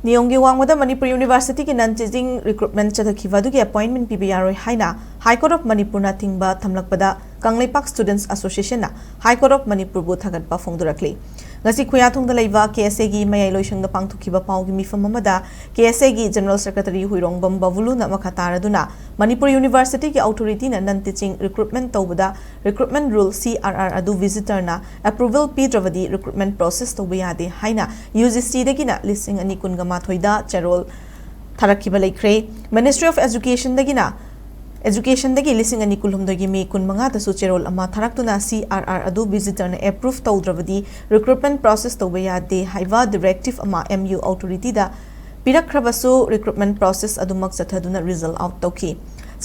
Niyonggi wangwada Manipur University ki non-teaching recruitment chathakhiva dugi appointment pibi yaroi haina High Court of Manipur na Athingba Thamlakpada Kangleipak Students Association na High Court of Manipur bu Thagatpa Phongdokrakli ngasi khuyathungda leiba KSA gi mayai loisangda pangthukhiba paugi mifam amada KSA gi General Secretary Huirongbam Bavulu na makataraduna Manipur University ki authority na non-teaching recruitment tawbada recruitment rule CRR adu visitor na approval pidravadi recruitment process tawba yade haina UGC dagina listing ani kungama thoida charol tharakhiba laikre Ministry of Education dagina Education dagi listing ani kulhum dagi me kun manga ta su cherol ama tharaktuna CRR adu visitor na approve tawdravadi recruitment process tawba yade haiva directive ama MU authority da pirakrabasu recruitment process adumak chathaduna result out tawki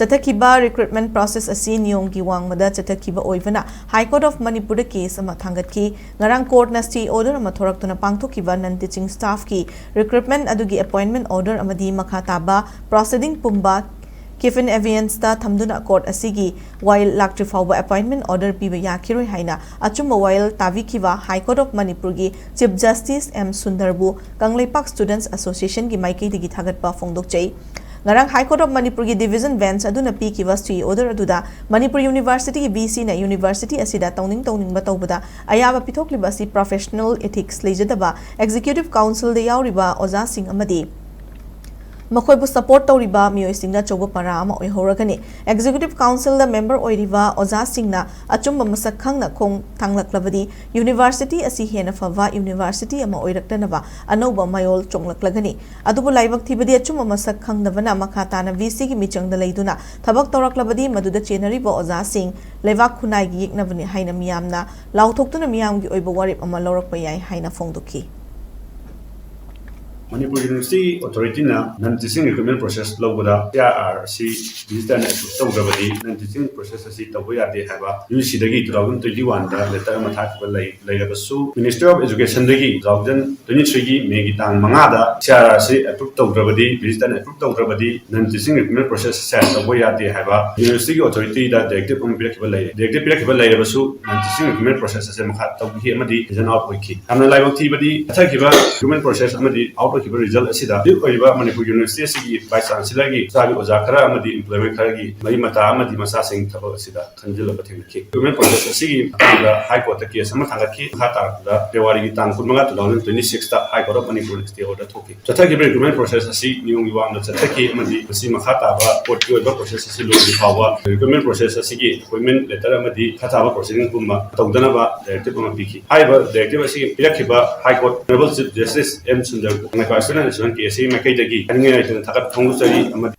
Chathakiba recruitment process asi niyonggi wangmada chathakiba oivana High Court of Manipur da case ama thangatki ngarang court na stay order ama thoraktuna pangthokiba non-teaching staff ki recruitment adugi appointment order amadi makhataba proceeding pumba Kifin evidence da thamduna court asigi while lakti fawba appointment order piba yakiroi haina achumba while tavikiwa High Court of Manipur gi Chief Justice M Sundarbu Kangleipak Students Association gi maiki digi Thagatpa Phongdokchai ngarang High Court of Manipur gi division bench aduna pikiwa stui order aduda Manipur University gi BC na university asida tawning batawbada ayaba pithokliba si professional ethics lejadaba executive council de yauriba oza sing amadi Makoibu support tawriba miyoi singna choba para ama oihoragani executive council da member oiriba oza singna achumba masak khangna khong thanglaklabadi university asi hena fawa university ama oiraktanaba anoba mayol chonglaklagani adubu laibak thibadi achumba masak khangnabana makhatana VC gi michangda leiduna thabak tawraklabadi maduda chenariba oza sing lewak khunai gi yeknabani haina miyamna lauthoktuna miyamgi oiba warip ama lorakpa yai haina phongdokhi Manipur University Authority na non-teaching recruitment process lawada CRC visitor na tawgrabadi non-teaching process asi tawba yade haba UGC dagi 2021 da letter ma thakba lailabasu Ministry of Education dagi 2023 gi May gi tang manga da CRC approve tawgrabadi visitor na approve tawgrabadi non-teaching recruitment process sa tawba yade haba University Authority da directive on directive lailabasu non-teaching recruitment process ase makha tawbi amadi design out wiki amna laibak thibadi athakiba recruitment process amadi out result asida oiba Manipur University asigi vice chancellor gi sabi ojakara amadi employment kharagi mai mata amadi masa sing thaba asida khanjila bathengki recruitment process asigi tanga high court case ama thangaki khata da february gi tang kunmanga 2026 ta high court of Manipur stay order thoki chathaki recruitment process asi niung gi wang chathaki amadi asi makhata ba court gi oiba process asi lo gi pawa recruitment process asigi appointment letter amadi khata ba proceeding kumma tawdana ba directive ama piki haiba directive asigi pirakhiba high court honorable chief justice M Sundar Personal KSA Makai dagi, and I think Thagatpa